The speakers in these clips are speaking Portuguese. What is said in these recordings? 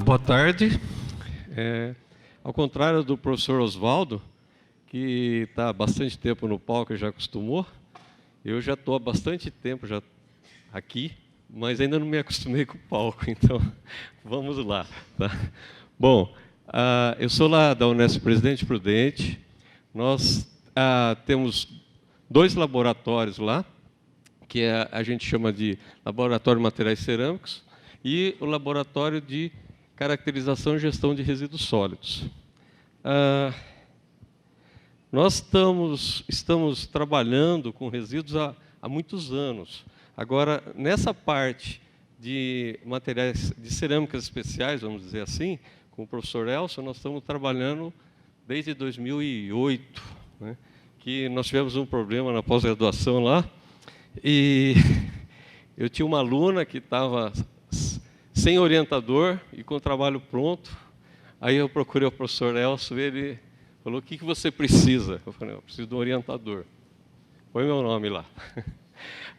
Boa tarde. Ao contrário do professor Oswaldo, que está há bastante tempo no palco e já acostumou, eu já estou há bastante tempo já aqui, mas ainda não me acostumei com o palco, então vamos lá. Tá? Bom, eu sou lá da Unesp Presidente Prudente. Nós temos 2 laboratórios lá, que a gente chama de Laboratório de Materiais Cerâmicos e o Laboratório de Caracterização e Gestão de Resíduos Sólidos. Nós estamos trabalhando com resíduos há muitos anos. Agora, nessa parte de materiais de cerâmicas especiais, vamos dizer assim, com o professor Elcio, nós estamos trabalhando desde 2008, né, que nós tivemos um problema na pós-graduação lá, e eu tinha uma aluna que estava sem orientador e com o trabalho pronto. Aí eu procurei o professor Elcio, ele falou: o que você precisa? Eu falei: eu preciso de um orientador. Põe meu nome lá.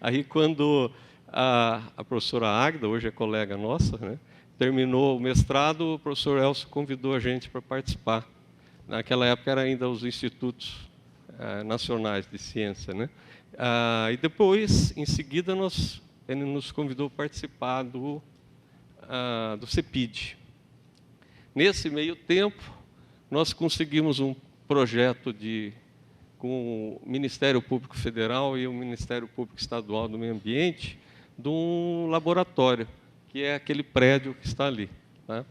Aí quando a professora Águida, hoje é colega nossa, né, terminou o mestrado, o professor Elcio convidou a gente para participar. Naquela época eram ainda os institutos nacionais de ciência, né? E depois, em seguida, ele nos convidou a participar do CEPID. Nesse meio tempo, nós conseguimos um projeto com o Ministério Público Federal e o Ministério Público Estadual do Meio Ambiente, de um laboratório, que é aquele prédio que está ali. Tá?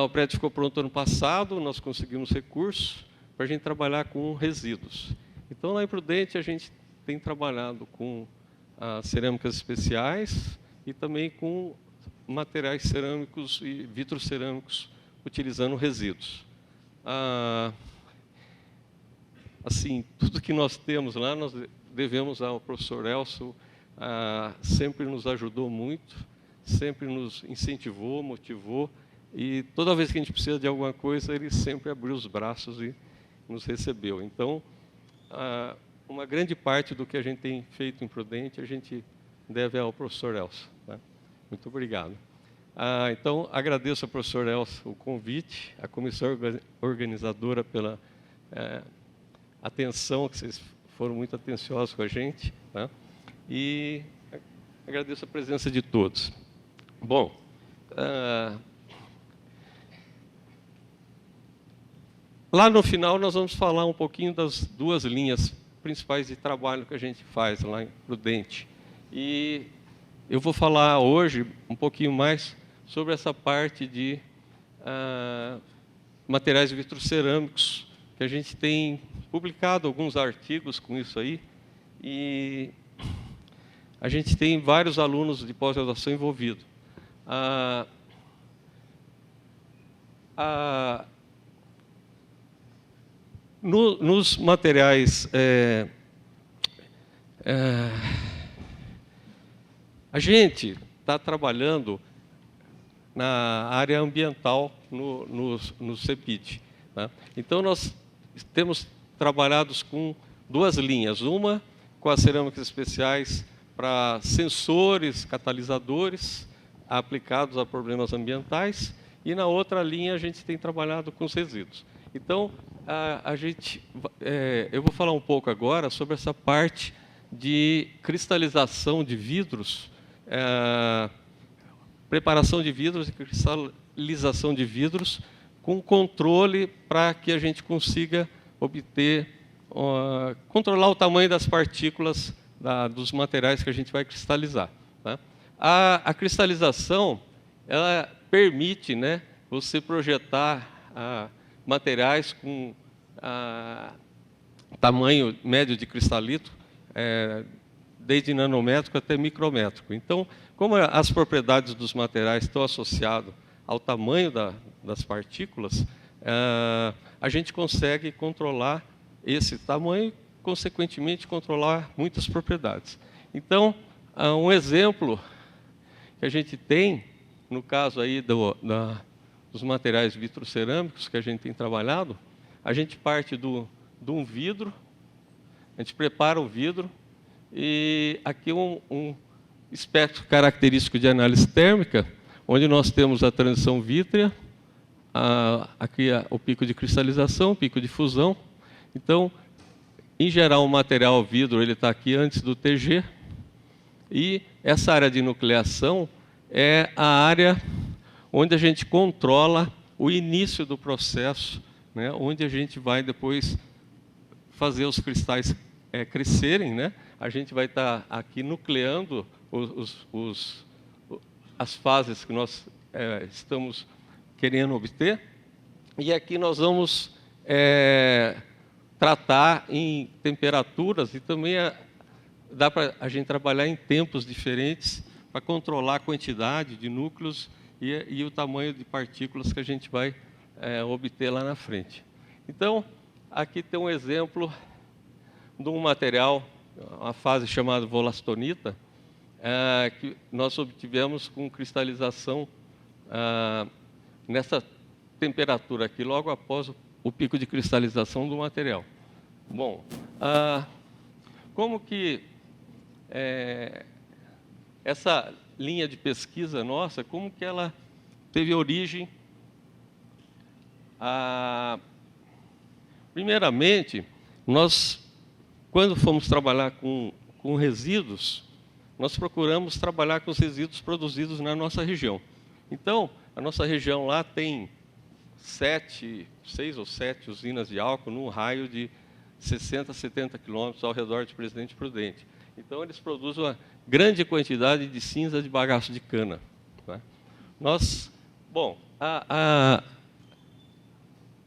O prédio ficou pronto ano passado, nós conseguimos recursos para a gente trabalhar com resíduos. Então, lá em Prudente, a gente tem trabalhado com cerâmicas especiais e também com materiais cerâmicos e vitrocerâmicos utilizando resíduos. Assim, tudo que nós temos lá, nós devemos ao professor Elcio. Sempre nos ajudou muito, sempre nos incentivou, motivou, e toda vez que a gente precisa de alguma coisa, ele sempre abriu os braços e nos recebeu. Então, uma grande parte do que a gente tem feito em Prudente, a gente deve ao professor Elcio. Tá? Muito obrigado. Então, agradeço ao professor Elcio o convite, à comissão organizadora pela atenção, que vocês foram muito atenciosos com a gente, tá? E agradeço a presença de todos. Bom, lá no final nós vamos falar um pouquinho das 2 linhas principais de trabalho que a gente faz lá em Prudente. E eu vou falar hoje um pouquinho mais sobre essa parte de materiais vitrocerâmicos, que a gente tem publicado alguns artigos com isso aí, e a gente tem vários alunos de pós-graduação envolvidos. Nos materiais, a gente está trabalhando na área ambiental no CEPID. Tá? Então, nós temos trabalhado com 2 linhas. Uma com as cerâmicas especiais para sensores, catalisadores aplicados a problemas ambientais, e na outra linha a gente tem trabalhado com os resíduos. Então, eu vou falar um pouco agora sobre essa parte de cristalização de vidros, preparação de vidros e cristalização de vidros, com controle para que a gente consiga controlar o tamanho das partículas dos materiais que a gente vai cristalizar. Tá? A cristalização, ela permite, né, você projetar materiais com tamanho médio de cristalito, desde nanométrico até micrométrico. Então, como as propriedades dos materiais estão associadas ao tamanho das partículas, a gente consegue controlar esse tamanho e, consequentemente, controlar muitas propriedades. Então, um exemplo que a gente tem, no caso aí dos materiais vitrocerâmicos que a gente tem trabalhado, a gente parte de um vidro, a gente prepara o vidro, e aqui um espectro característico de análise térmica onde nós temos a transição vítrea, aqui o pico de cristalização, o pico de fusão. Então, em geral, o material vidro ele está aqui antes do TG, e essa área de nucleação é a área onde a gente controla o início do processo, né, onde a gente vai depois fazer os cristais crescerem, né? A gente vai estar aqui nucleando as fases que nós estamos querendo obter, e aqui nós vamos tratar em temperaturas, e também dá para a gente trabalhar em tempos diferentes para controlar a quantidade de núcleos e o tamanho de partículas que a gente vai obter lá na frente. Então, aqui tem um exemplo de um material, uma fase chamada volastonita, que nós obtivemos com cristalização nessa temperatura aqui, logo após o pico de cristalização do material. Bom, como que essa linha de pesquisa nossa, como que ela teve origem? Primeiramente, nós, quando fomos trabalhar com resíduos, nós procuramos trabalhar com os resíduos produzidos na nossa região. Então, a nossa região lá tem 6 ou 7 usinas de álcool num raio de 60, 70 quilômetros ao redor de Presidente Prudente. Então, eles produzem uma grande quantidade de cinza de bagaço de cana. Tá?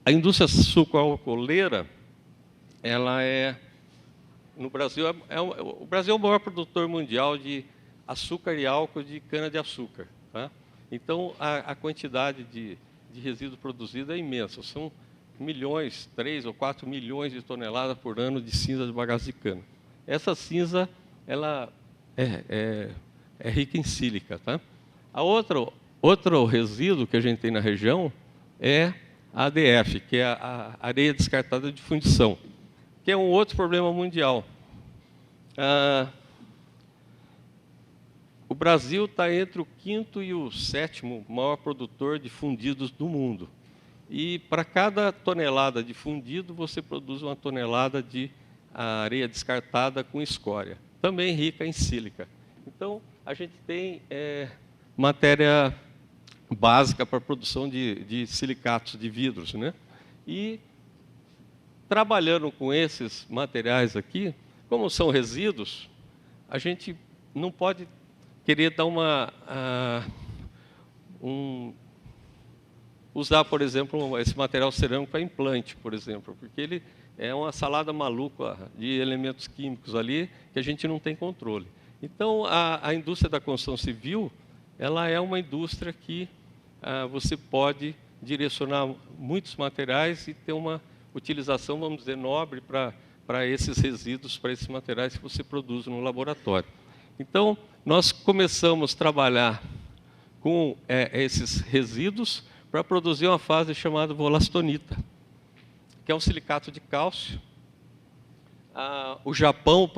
A indústria sucroalcooleira, ela no Brasil, o Brasil é o maior produtor mundial de açúcar e álcool de cana-de-açúcar. Tá? Então, a quantidade de resíduo produzido é imensa. São 3 ou 4 milhões de toneladas por ano de cinza de bagaço de cana. Essa cinza, ela é rica em sílica. Tá? Outro resíduo que a gente tem na região é a ADF, que é a areia descartada de fundição, que é um outro problema mundial. O Brasil está entre o 5º e o 7º maior produtor de fundidos do mundo. E para cada tonelada de fundido, você produz uma tonelada de areia descartada com escória, também rica em sílica. Então, a gente tem matéria básica para a produção de silicatos de vidros, né? E trabalhando com esses materiais aqui, como são resíduos, a gente não pode querer dar usar, por exemplo, esse material cerâmico para implante, por exemplo, porque ele é uma salada maluca de elementos químicos ali que a gente não tem controle. Então, a indústria da construção civil, ela é uma indústria que você pode direcionar muitos materiais e ter uma utilização, vamos dizer, nobre para esses resíduos, para esses materiais que você produz no laboratório. Então, nós começamos a trabalhar com esses resíduos para produzir uma fase chamada volastonita, que é um silicato de cálcio. O Japão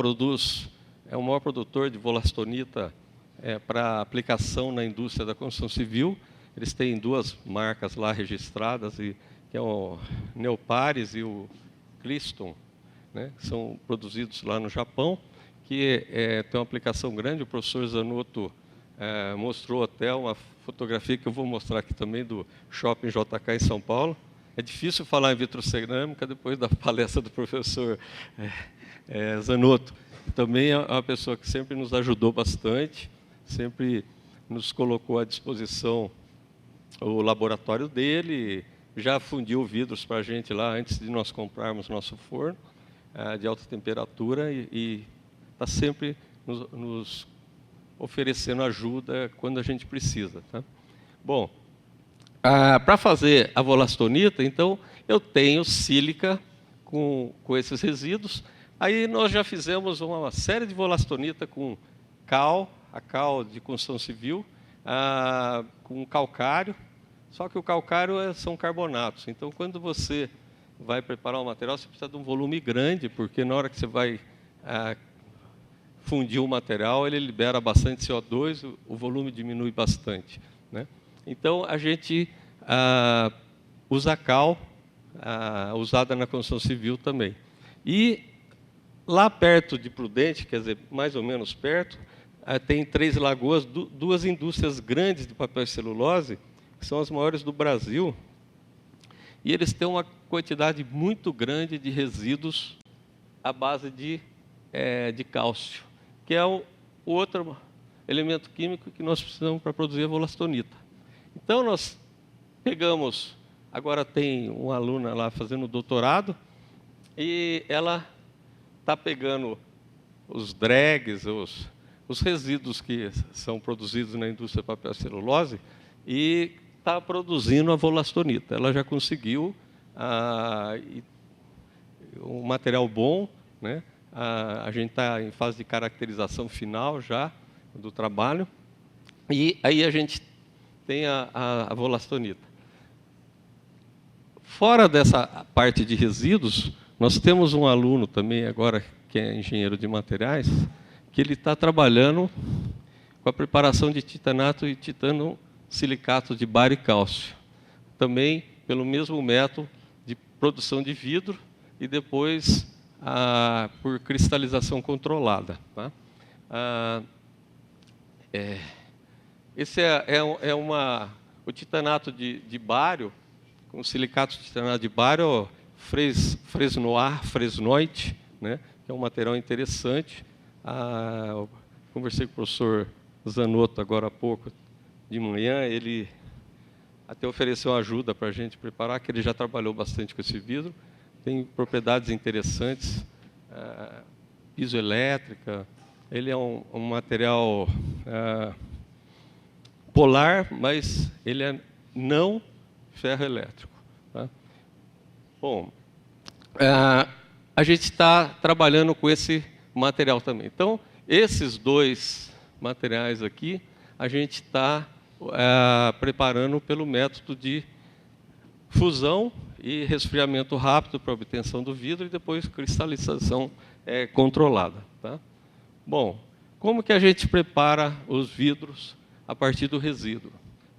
é o maior produtor de volastonita para aplicação na indústria da construção civil. Eles têm 2 marcas lá registradas, que é o Neopares e o Cliston, né, que são produzidos lá no Japão, que tem uma aplicação grande. O professor Zanotto mostrou até uma fotografia que eu vou mostrar aqui também do Shopping JK em São Paulo. É difícil falar em vitrocerâmica depois da palestra do professor Zanotto. Também é uma pessoa que sempre nos ajudou bastante, sempre nos colocou à disposição o laboratório dele, já fundiu vidros para a gente lá antes de nós comprarmos nosso forno de alta temperatura e está sempre nos oferecendo ajuda quando a gente precisa. Tá? Bom, para fazer a volastonita, então, eu tenho sílica com esses resíduos. Aí nós já fizemos uma série de volastonita com a cal de construção civil, com calcário, só que o calcário são carbonatos. Então, quando você vai preparar o material, você precisa de um volume grande, porque na hora que você vai fundir o material, ele libera bastante CO2, o volume diminui bastante. né? Então, a gente usa cal, usada na construção civil também. E lá perto de Prudente, quer dizer, mais ou menos perto, tem Três Lagoas, duas indústrias grandes de papel e celulose, que são as maiores do Brasil, e eles têm uma quantidade muito grande de resíduos à base de cálcio, que é o outro elemento químico que nós precisamos para produzir a volastonita. Então, nós pegamos, agora tem uma aluna lá fazendo doutorado, e ela está pegando os dregs, os resíduos que são produzidos na indústria de papel e celulose, e está produzindo a volastonita. Ela já conseguiu um material bom, né? A gente está em fase de caracterização final já do trabalho, e aí a gente tem a volastonita. Fora dessa parte de resíduos, nós temos um aluno também agora, que é engenheiro de materiais, que ele está trabalhando com a preparação de titanato e titano silicato de bário e cálcio, também pelo mesmo método de produção de vidro e depois por cristalização controlada, tá? Esse o titanato de bário, com silicato de titanato de bário, fresnoite, né, que é um material interessante. Eu conversei com o professor Zanotto agora há pouco, de manhã, ele até ofereceu ajuda para a gente preparar, que ele já trabalhou bastante com esse vidro. Tem propriedades interessantes, piezoelétrica. Ele é um material polar, mas ele é não ferroelétrico, tá? Bom, a gente está trabalhando com esse material também. Então, esses dois materiais aqui, a gente está preparando pelo método de fusão e resfriamento rápido para obtenção do vidro e depois cristalização controlada, tá? Bom, como que a gente prepara os vidros a partir do resíduo,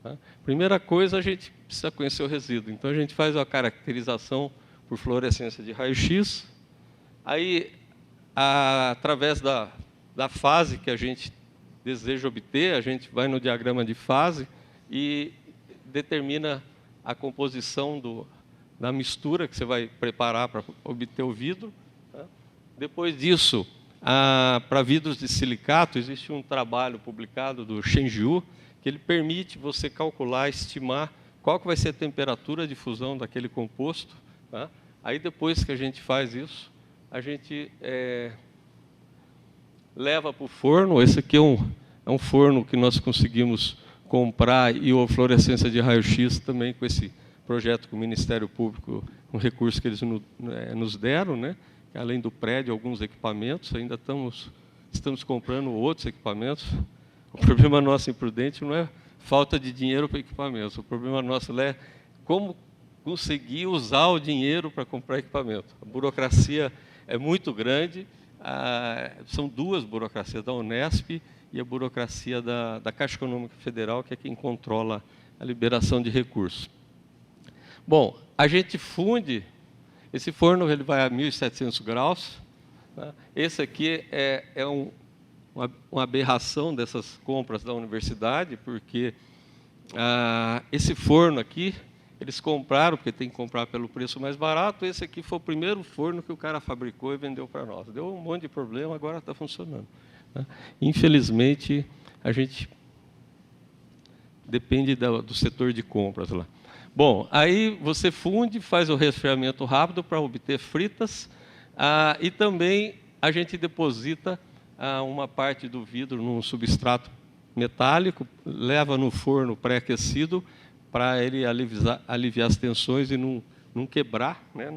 tá? Primeira coisa, a gente precisa conhecer o resíduo. Então, a gente faz a caracterização por fluorescência de raio-x. Aí, através da fase que a gente deseja obter, a gente vai no diagrama de fase e determina a composição da mistura que você vai preparar para obter o vidro, tá? Depois disso, para vidros de silicato, existe um trabalho publicado do Shenjiu, que ele permite você calcular, estimar qual que vai ser a temperatura de fusão daquele composto, tá? Aí, depois que a gente faz isso, a gente leva para o forno. Esse aqui é um forno que nós conseguimos comprar, e a fluorescência de raio-x também com esse projeto com o Ministério Público, um recurso que eles nos deram, né? Além do prédio, alguns equipamentos, ainda estamos comprando outros equipamentos. O problema nosso em Prudente não é falta de dinheiro para equipamentos, o problema nosso é como conseguir usar o dinheiro para comprar equipamento. A burocracia é muito grande, são duas burocracias, da Unesp e a burocracia da Caixa Econômica Federal, que é quem controla a liberação de recursos. Bom, a gente funde, esse forno ele vai a 1.700 graus, tá? Esse aqui é uma aberração dessas compras da universidade, porque esse forno aqui, eles compraram, porque tem que comprar pelo preço mais barato. Esse aqui foi o primeiro forno que o cara fabricou e vendeu para nós. Deu um monte de problema, agora está funcionando, tá? Infelizmente, a gente depende do setor de compras lá. Bom, aí você funde, faz o resfriamento rápido para obter fritas, e também a gente deposita uma parte do vidro num substrato metálico, leva no forno pré-aquecido para ele aliviar as tensões e não quebrar, né?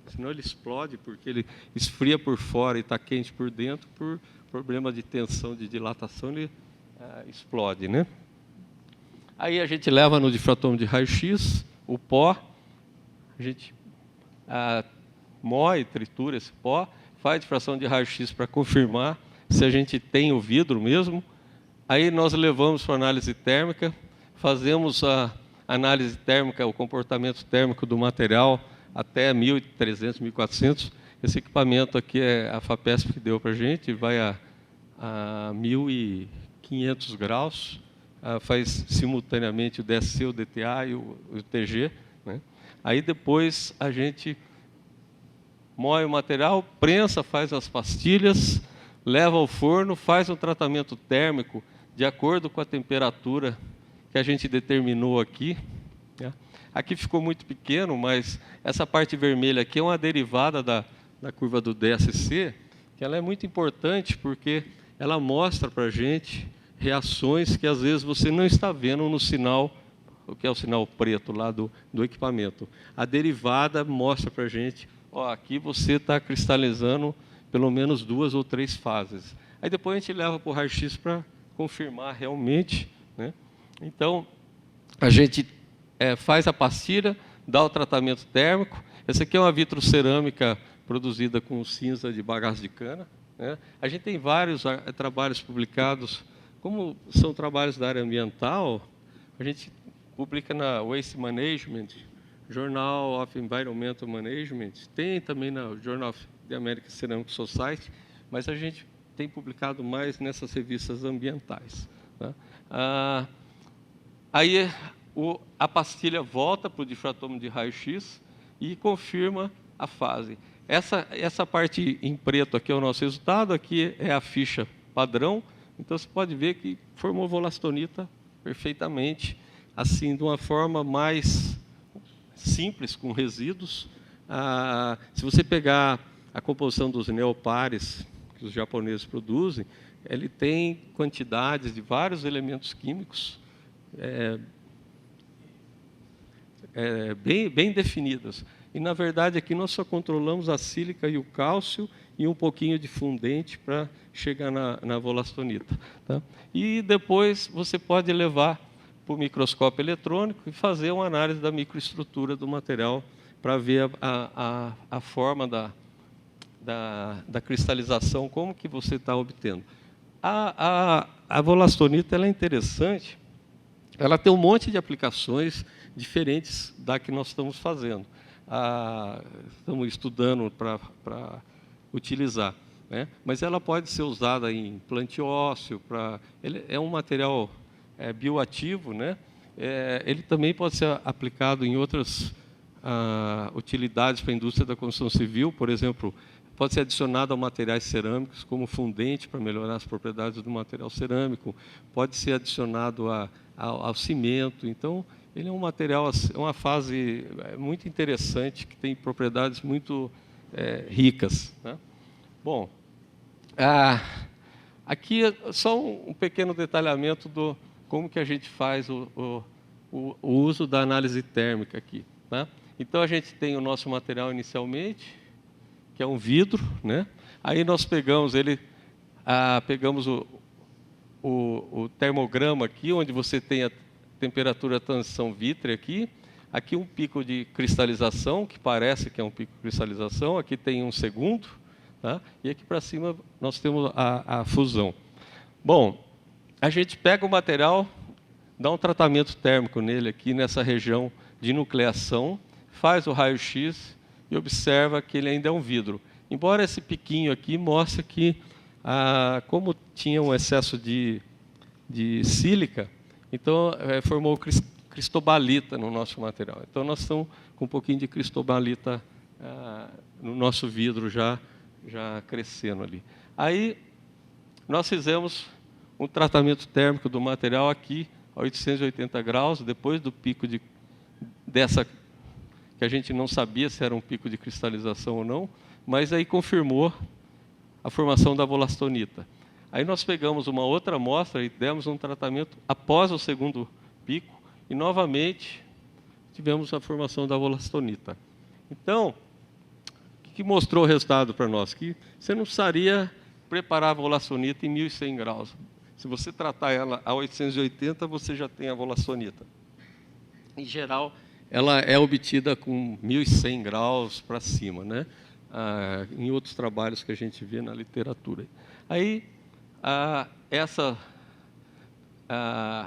Senão ele explode, porque ele esfria por fora e está quente por dentro, por problema de tensão, de dilatação, ele explode, né? Aí a gente leva no difratômetro de raio-x o pó, a gente moe, tritura esse pó, faz difração de raio-x para confirmar se a gente tem o vidro mesmo. Aí nós levamos para análise térmica, fazemos a análise térmica, o comportamento térmico do material até 1.300, 1.400. Esse equipamento aqui é a FAPESP que deu para a gente, vai a 1.500 graus, faz simultaneamente o DSC, o DTA e o TG, né? Aí depois a gente moe o material, prensa, faz as pastilhas, leva ao forno, faz um tratamento térmico de acordo com a temperatura que a gente determinou aqui, né? Aqui ficou muito pequeno, mas essa parte vermelha aqui é uma derivada da curva do DSC, que ela é muito importante porque ela mostra para a gente reações que às vezes você não está vendo no sinal, o que é o sinal preto lá do equipamento. A derivada mostra para a gente, ó, aqui você está cristalizando pelo menos 2 ou 3 fases. Aí depois a gente leva para o raio-x para confirmar realmente, né? Então, a gente faz a pastilha, dá o tratamento térmico. Essa aqui é uma vitrocerâmica produzida com cinza de bagaço de cana, né? A gente tem vários trabalhos publicados, como são trabalhos da área ambiental, a gente publica na Waste Management, Journal of Environmental Management, tem também na Journal of the American Ceramic Society, mas a gente tem publicado mais nessas revistas ambientais, tá? Aí a pastilha volta para o difratômetro de raio-x e confirma a fase. Essa parte em preto aqui é o nosso resultado, aqui é a ficha padrão, então você pode ver que formou volastonita perfeitamente, assim, de uma forma mais simples, com resíduos. Se você pegar a composição dos neopares que os japoneses produzem, ele tem quantidades de vários elementos químicos bem definidas. E, na verdade, aqui nós só controlamos a sílica e o cálcio e um pouquinho de fundente para chegar na volastonita, tá? E depois você pode levar para o microscópio eletrônico e fazer uma análise da microestrutura do material para ver a forma da cristalização, como que você está obtendo. A volastonita ela é interessante, ela tem um monte de aplicações diferentes da que nós estamos fazendo. Estamos estudando para utilizar, né? Mas ela pode ser usada em implante ósseo, ele é um material bioativo, né? Ele também pode ser aplicado em outras utilidades para a indústria da construção civil, por exemplo, pode ser adicionado a materiais cerâmicos como fundente para melhorar as propriedades do material cerâmico, pode ser adicionado ao cimento. Então, ele é um material, é uma fase muito interessante, que tem propriedades muito ricas, né? Bom, aqui é só um pequeno detalhamento do como que a gente faz o uso da análise térmica aqui, tá? Então, a gente tem o nosso material inicialmente, que é um vidro, né? Aí nós pegamos ele, pegamos o termograma aqui, onde você tem a temperatura de transição vítrea aqui um pico de cristalização, que parece que é um pico de cristalização, aqui tem um segundo, tá? E aqui para cima nós temos a fusão. Bom, a gente pega o material, dá um tratamento térmico nele aqui, nessa região de nucleação, faz o raio-x e observa que ele ainda é um vidro. Embora esse piquinho aqui mostre que, como tinha um excesso de sílica, então formou cristobalita no nosso material. Então nós estamos com um pouquinho de cristobalita no nosso vidro já crescendo ali. Aí nós fizemos um tratamento térmico do material aqui a 880 graus, depois do pico dessa que a gente não sabia se era um pico de cristalização ou não, mas aí confirmou a formação da volastonita. Aí nós pegamos uma outra amostra e demos um tratamento após o segundo pico e novamente tivemos a formação da volastonita. Então, o que mostrou o resultado para nós? Que você não precisaria preparar a volastonita em 1.100 graus. Se você tratar ela a 880, você já tem a volastonita. Em geral, ela é obtida com 1.100 graus para cima, né? Em outros trabalhos que a gente vê na literatura. Aí,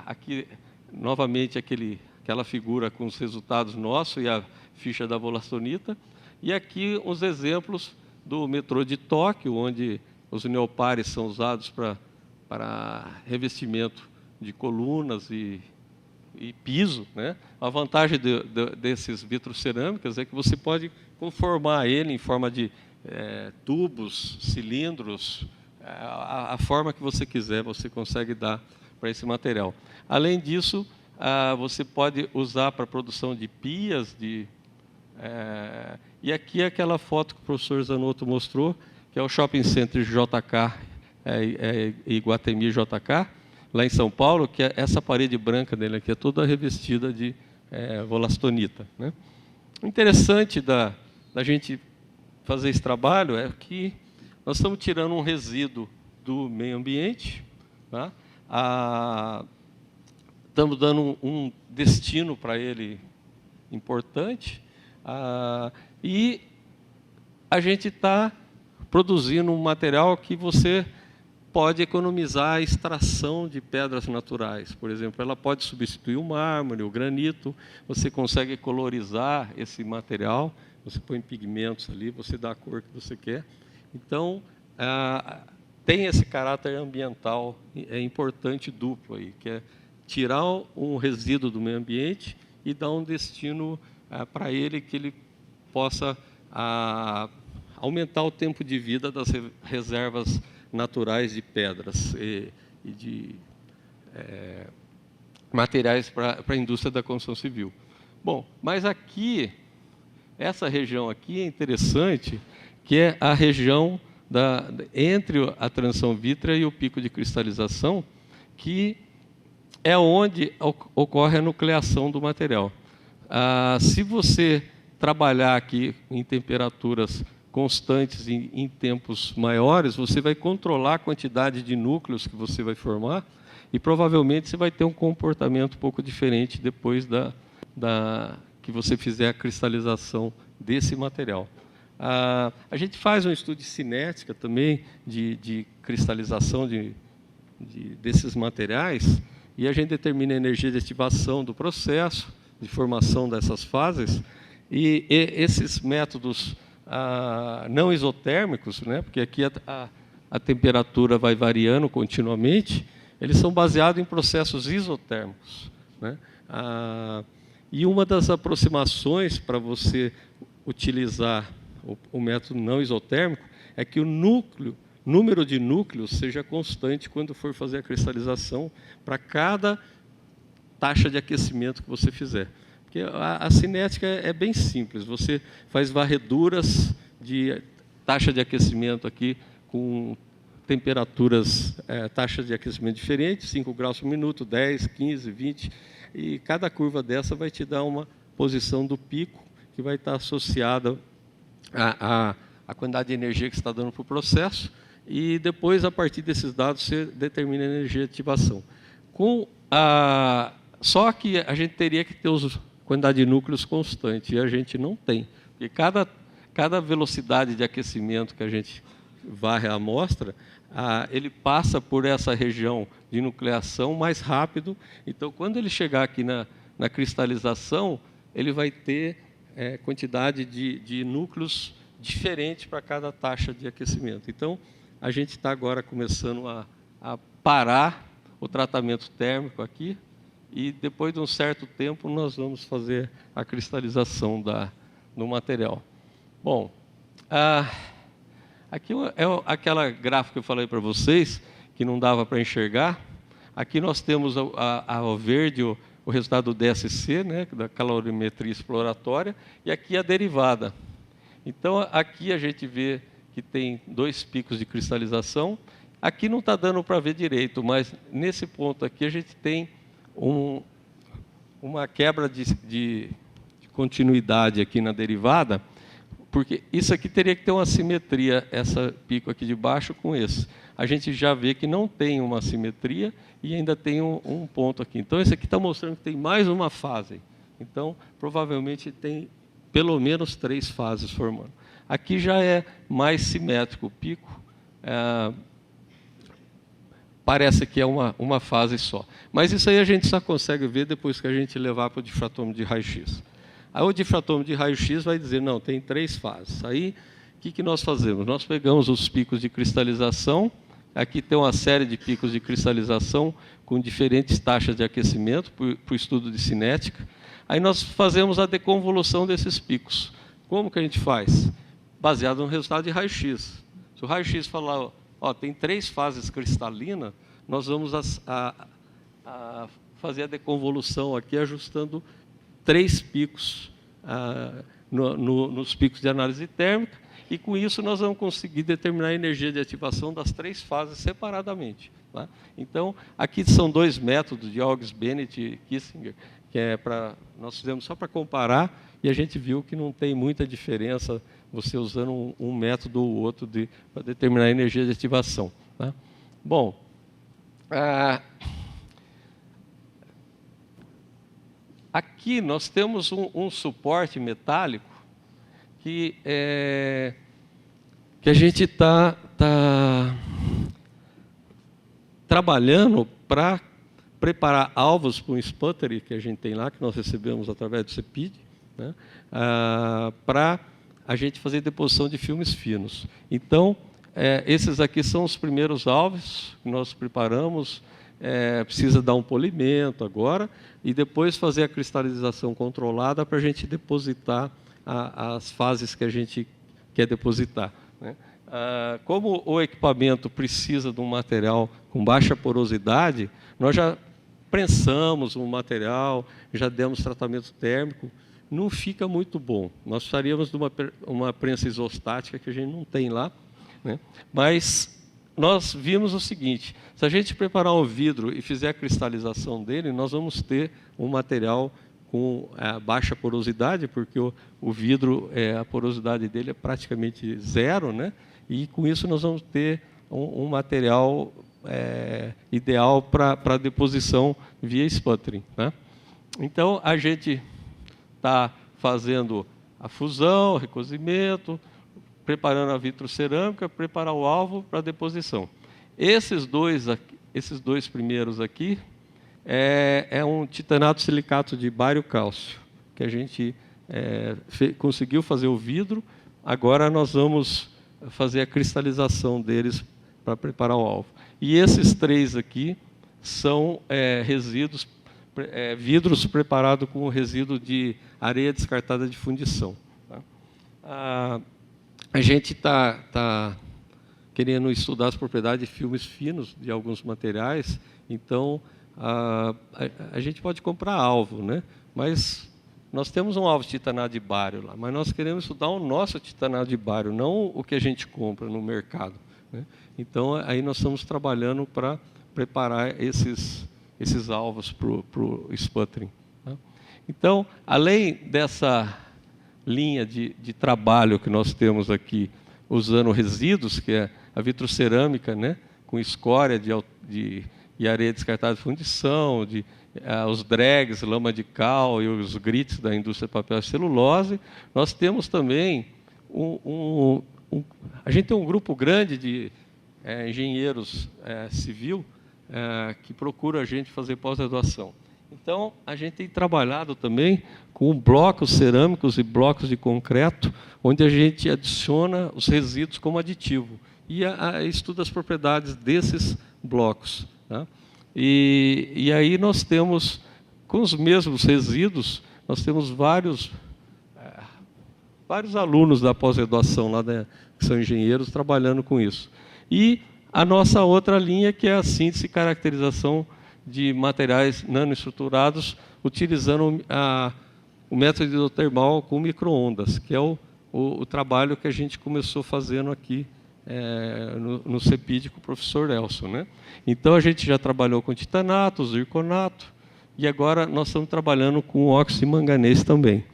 aqui novamente aquela figura com os resultados nossos e a ficha da wollastonita. E aqui os exemplos do metrô de Tóquio, onde os neopares são usados para revestimento de colunas e piso, né? A vantagem desses vitrocerâmicas é que você pode conformar ele em forma de tubos, cilindros, a forma que você quiser, você consegue dar para esse material. Além disso, você pode usar para a produção de pias, e aqui é aquela foto que o professor Zanotto mostrou, que é o Shopping Center JK, Iguatemi JK, lá em São Paulo, que essa parede branca dele aqui é toda revestida de wollastonita, né? O interessante da gente fazer esse trabalho é que nós estamos tirando um resíduo do meio ambiente, tá? Estamos dando um destino para ele importante, e a gente está produzindo um material que você pode economizar a extração de pedras naturais. Por exemplo, ela pode substituir o mármore, o granito, você consegue colorizar esse material, você põe pigmentos ali, você dá a cor que você quer. Então, tem esse caráter ambiental importante duplo aí, que é tirar um resíduo do meio ambiente e dar um destino para ele, que ele possa aumentar o tempo de vida das reservas naturais de pedras e de materiais para a indústria da construção civil. Bom, mas aqui, essa região aqui é interessante, que é a região entre a transição vítrea e o pico de cristalização, que é onde ocorre a nucleação do material. Se você trabalhar aqui em temperaturas constantes em tempos maiores, você vai controlar a quantidade de núcleos que você vai formar e provavelmente você vai ter um comportamento um pouco diferente depois que você fizer a cristalização desse material. A gente faz um estudo de cinética também, de cristalização desses materiais, e a gente determina a energia de ativação do processo, de formação dessas fases, e esses métodos não isotérmicos, né, porque aqui a temperatura vai variando continuamente, eles são baseados em processos isotérmicos, né? E uma das aproximações para você utilizar o método não isotérmico é que o número de núcleos seja constante quando for fazer a cristalização para cada taxa de aquecimento que você fizer. Porque a cinética é bem simples, você faz varreduras de taxa de aquecimento aqui com temperaturas, taxas de aquecimento diferentes, 5 graus por minuto, 10, 15, 20, e cada curva dessa vai te dar uma posição do pico que vai estar associada à quantidade de energia que você está dando para o processo, e depois, a partir desses dados, você determina a energia de ativação. Só que a gente teria que ter quantidade de núcleos constante, e a gente não tem. Porque cada velocidade de aquecimento que a gente varre a amostra, ele passa por essa região de nucleação mais rápido. Então, quando ele chegar aqui na cristalização, ele vai ter quantidade de núcleos diferentes para cada taxa de aquecimento. Então, a gente está agora começando a parar o tratamento térmico aqui, e depois de um certo tempo nós vamos fazer a cristalização do material. Bom, aqui é aquela gráfica que eu falei para vocês, que não dava para enxergar. Aqui nós temos ao verde o resultado do DSC, né, da calorimetria exploratória, e aqui a derivada. Então, aqui a gente vê que tem 2 picos de cristalização. Aqui não está dando para ver direito, mas nesse ponto aqui a gente tem uma quebra de continuidade aqui na derivada, porque isso aqui teria que ter uma simetria, essa pico aqui de baixo com esse. A gente já vê que não tem uma simetria e ainda tem um ponto aqui. Então, esse aqui está mostrando que tem mais uma fase. Então, provavelmente tem pelo menos 3 fases formando. Aqui já é mais simétrico o pico. parece que é uma fase só. Mas isso aí a gente só consegue ver depois que a gente levar para o difratômetro de raio-x. Aí o difratômetro de raio-x vai dizer, não, tem 3 fases. Aí, o que nós fazemos? Nós pegamos os picos de cristalização, aqui tem uma série de picos de cristalização com diferentes taxas de aquecimento para o estudo de cinética. Aí nós fazemos a deconvolução desses picos. Como que a gente faz? Baseado no resultado de raio-x. Se o raio-x falar, ó, tem 3 fases cristalinas, nós vamos fazer a deconvolução aqui, ajustando 3 picos nos picos de análise térmica, e com isso nós vamos conseguir determinar a energia de ativação das 3 fases separadamente. Tá? Então, aqui são 2 métodos de August, Bennett e Kissinger, que nós fizemos só para comparar, e a gente viu que não tem muita diferença você usando um método ou outro para determinar a energia de ativação. Tá? Bom, aqui nós temos um suporte metálico que a gente está trabalhando para preparar alvos para um sputtering que a gente tem lá, que nós recebemos através do CEPID, né, para a gente fazer deposição de filmes finos. Então, esses aqui são os primeiros alvos que nós preparamos. Precisa dar um polimento agora e depois fazer a cristalização controlada para a gente depositar as fases que a gente quer depositar. Né? Como o equipamento precisa de um material com baixa porosidade, nós já prensamos um material, já demos tratamento térmico, não fica muito bom. Nós precisaríamos de uma prensa isostática que a gente não tem lá, né? Mas nós vimos o seguinte, se a gente preparar um vidro e fizer a cristalização dele, nós vamos ter um material com baixa porosidade, porque o vidro, a porosidade dele é praticamente 0, né? E com isso nós vamos ter um material ideal para deposição via sputtering. Né? Então, a gente está fazendo a fusão, recozimento, preparando a vitrocerâmica, preparar o alvo para deposição. Esses dois primeiros aqui é um titanato silicato de bário cálcio, que a gente conseguiu fazer o vidro, agora nós vamos fazer a cristalização deles para preparar o alvo. E esses 3 aqui são resíduos, vidros preparados com resíduo de areia descartada de fundição. Tá? A gente está querendo estudar as propriedades de filmes finos de alguns materiais, então a gente pode comprar alvo, né? Mas nós temos um alvo de titanato de bário lá, mas nós queremos estudar o nosso titanato de bário, não o que a gente compra no mercado. Né? Então, aí nós estamos trabalhando para preparar esses alvos para o sputtering. Tá? Então, além dessa linha de trabalho que nós temos aqui, usando resíduos, que é a vitrocerâmica, né, com escória e areia descartada de fundição, os drags, lama de cal e os grits da indústria de papel e celulose, nós temos também a gente tem um grupo grande de engenheiros civil que procura a gente fazer pós-graduação. Então, a gente tem trabalhado também com blocos cerâmicos e blocos de concreto, onde a gente adiciona os resíduos como aditivo e estuda as propriedades desses blocos. Tá? E aí nós temos, com os mesmos resíduos, nós temos vários alunos da pós-graduação lá, que são engenheiros, trabalhando com isso. E a nossa outra linha, que é a síntese e caracterização de materiais nanoestruturados, utilizando o método hidrotermal com micro-ondas, que é o trabalho que a gente começou fazendo aqui no CEPID com o professor Nelson. Né? Então, a gente já trabalhou com titanato, zirconato, e agora nós estamos trabalhando com óxido de manganês também.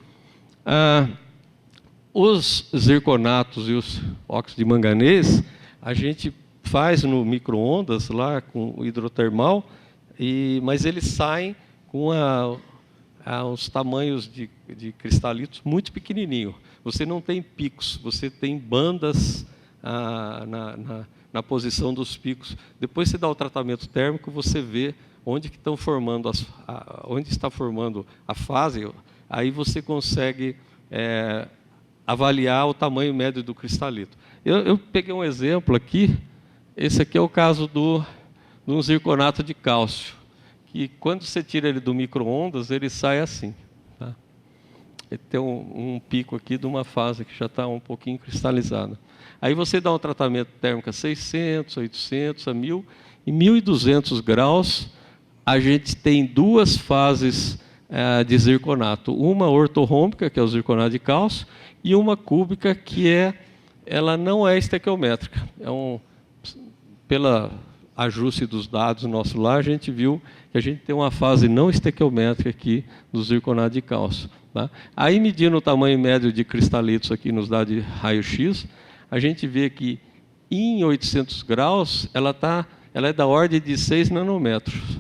Os zirconatos e os óxidos de manganês, a gente faz no micro-ondas, lá com o hidrotermal, mas eles saem com os tamanhos de cristalitos muito pequenininhos. Você não tem picos, você tem bandas na posição dos picos. Depois você dá o tratamento térmico, você vê onde que estão formando onde está formando a fase, aí você consegue avaliar o tamanho médio do cristalito. Eu peguei um exemplo aqui, esse aqui é o caso de um zirconato de cálcio, que quando você tira ele do micro-ondas, ele sai assim. Tá? Ele tem um pico aqui de uma fase que já está um pouquinho cristalizada. Aí você dá um tratamento térmico a 600, 800, a 1000, e 1200 graus, a gente tem duas fases de zirconato. Uma ortorrômbica, que é o zirconato de cálcio, e uma cúbica, que ela não é estequiométrica. Pela ajuste dos dados nosso lá, a gente viu que a gente tem uma fase não estequiométrica aqui do zirconato de cálcio. Tá? Aí, medindo o tamanho médio de cristalitos aqui nos dados de raio-x, a gente vê que em 800 graus ela é da ordem de 6 nanômetros.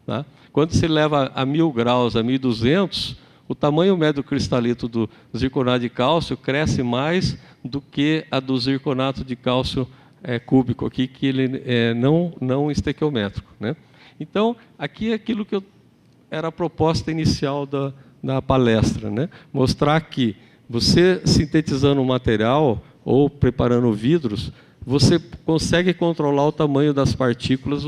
Tá? Quando se leva a 1000 graus, a 1200, o tamanho médio do cristalito do zirconato de cálcio cresce mais do que a do zirconato de cálcio cúbico aqui, que ele é não estequiométrico. Né? Então, aqui é aquilo que era a proposta inicial da palestra, né? Mostrar que você, sintetizando o material ou preparando vidros, você consegue controlar o tamanho das partículas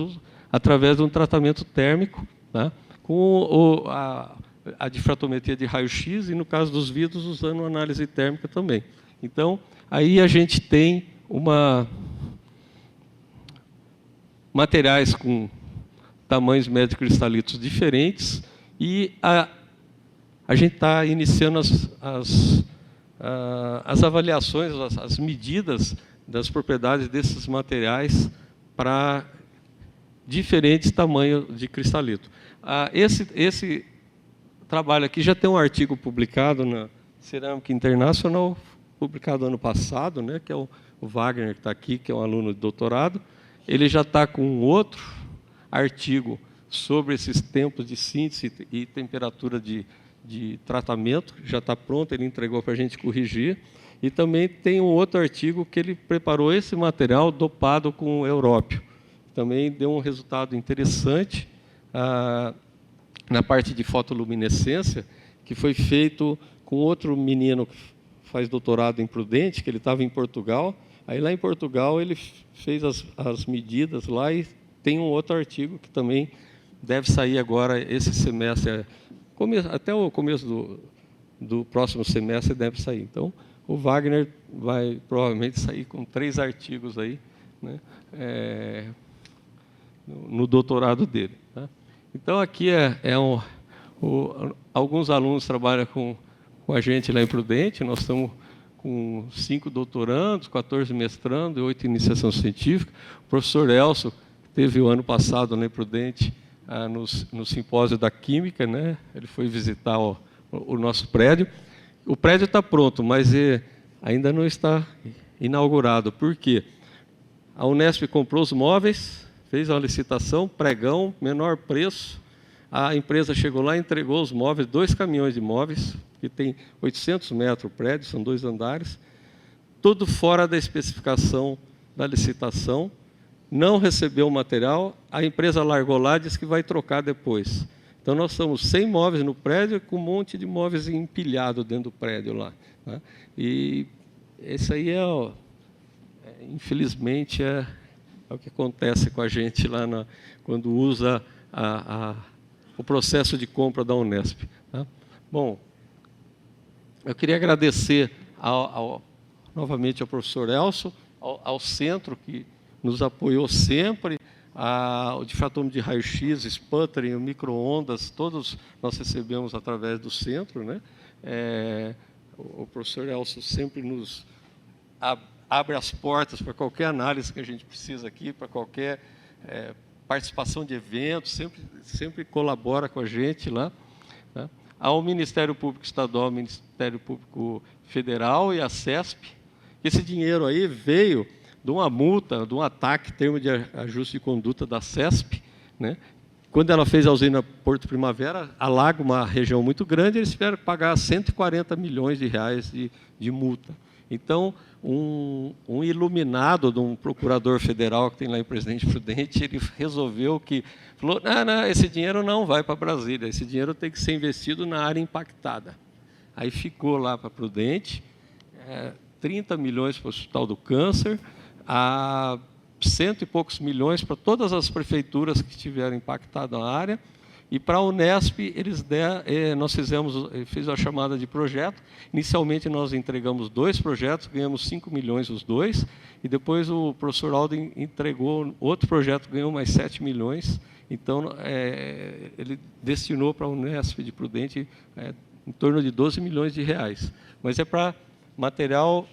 através de um tratamento térmico, tá? Com a difratometria de raio-x e, no caso dos vidros, usando análise térmica também. Então, aí a gente tem materiais com tamanhos médios cristalitos diferentes e a gente está iniciando as avaliações, as medidas das propriedades desses materiais para diferentes tamanhos de cristalito. Esse trabalho aqui já tem um artigo publicado na Cerâmica International, publicado ano passado, né, que é o Wagner, que está aqui, que é um aluno de doutorado. Ele já está com um outro artigo sobre esses tempos de síntese e temperatura de tratamento, já está pronto, ele entregou para a gente corrigir. E também tem um outro artigo que ele preparou esse material dopado com európio. Também deu um resultado interessante na parte de fotoluminescência, que foi feito com outro menino que faz doutorado em Prudente, que ele estava em Portugal. Aí lá em Portugal ele fez as medidas lá e tem um outro artigo que também deve sair agora esse semestre, até o começo do próximo semestre deve sair. Então, o Wagner vai provavelmente sair com 3 artigos aí, né, no doutorado dele. Tá? Então, aqui alguns alunos trabalham com a gente lá em Prudente. Nós estamos com 5 doutorandos, 14 mestrando e 8 iniciação científica. O professor Elcio teve o ano passado lá em Prudente, no simpósio da Química, né? Ele foi visitar o nosso prédio. O prédio está pronto, mas ainda não está inaugurado. Por quê? A Unesp comprou os móveis, fez uma licitação, pregão, menor preço. A empresa chegou lá e entregou os móveis, 2 caminhões de móveis, que tem 800 metros o prédio, são 2 andares, tudo fora da especificação da licitação. Não recebeu o material, a empresa largou lá e disse que vai trocar depois. Então, nós estamos sem móveis no prédio, com um monte de móveis empilhados dentro do prédio lá. Né? E esse aí infelizmente, é o que acontece com a gente lá quando usa o processo de compra da Unesp. Tá? Bom, eu queria agradecer novamente ao professor Elcio, ao centro que nos apoiou sempre, o difratômetro de raio-x, sputtering, o micro-ondas, todos nós recebemos através do centro. Né? O professor Elcio sempre nos abre as portas para qualquer análise que a gente precisa aqui, para qualquer participação de eventos, sempre colabora com a gente lá. Né? Ao Ministério Público Estadual, ao Ministério Público Federal e à CESP. Esse dinheiro aí veio de uma multa, de um ataque, termo de ajuste de conduta da CESP, né? Quando ela fez a usina Porto Primavera, alaga uma região muito grande, eles tiveram que pagar 140 milhões de reais de multa. Então, um iluminado de um procurador federal que tem lá em Presidente Prudente, ele resolveu que, falou, não, esse dinheiro não vai para Brasília, esse dinheiro tem que ser investido na área impactada. Aí ficou lá para Prudente, 30 milhões para o Hospital do Câncer, a 100 e poucos milhões para todas as prefeituras que tiveram impactado na área, e para a Unesp, nós fizemos a chamada de projeto. Inicialmente, nós entregamos 2 projetos, ganhamos 5 milhões os 2, e depois o professor Alden entregou outro projeto, ganhou mais 7 milhões. Então, ele destinou para a Unesp de Prudente em torno de 12 milhões de reais. Mas é para material,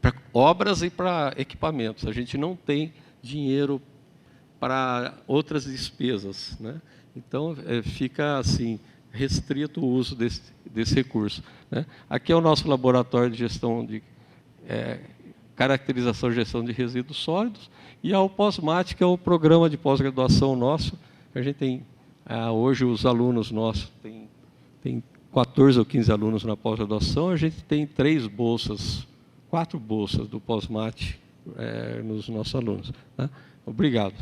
para obras e para equipamentos. A gente não tem dinheiro para outras despesas, né? Então, fica assim, restrito o uso desse recurso, né? Aqui é o nosso laboratório de gestão de caracterização e gestão de resíduos sólidos, e a Pós-Mate, que é o programa de pós-graduação nosso. A gente tem, hoje, os alunos nossos, tem 14 ou 15 alunos na pós-graduação, a gente tem 4 bolsas do Pós-Mate nos nossos alunos, né? Obrigado.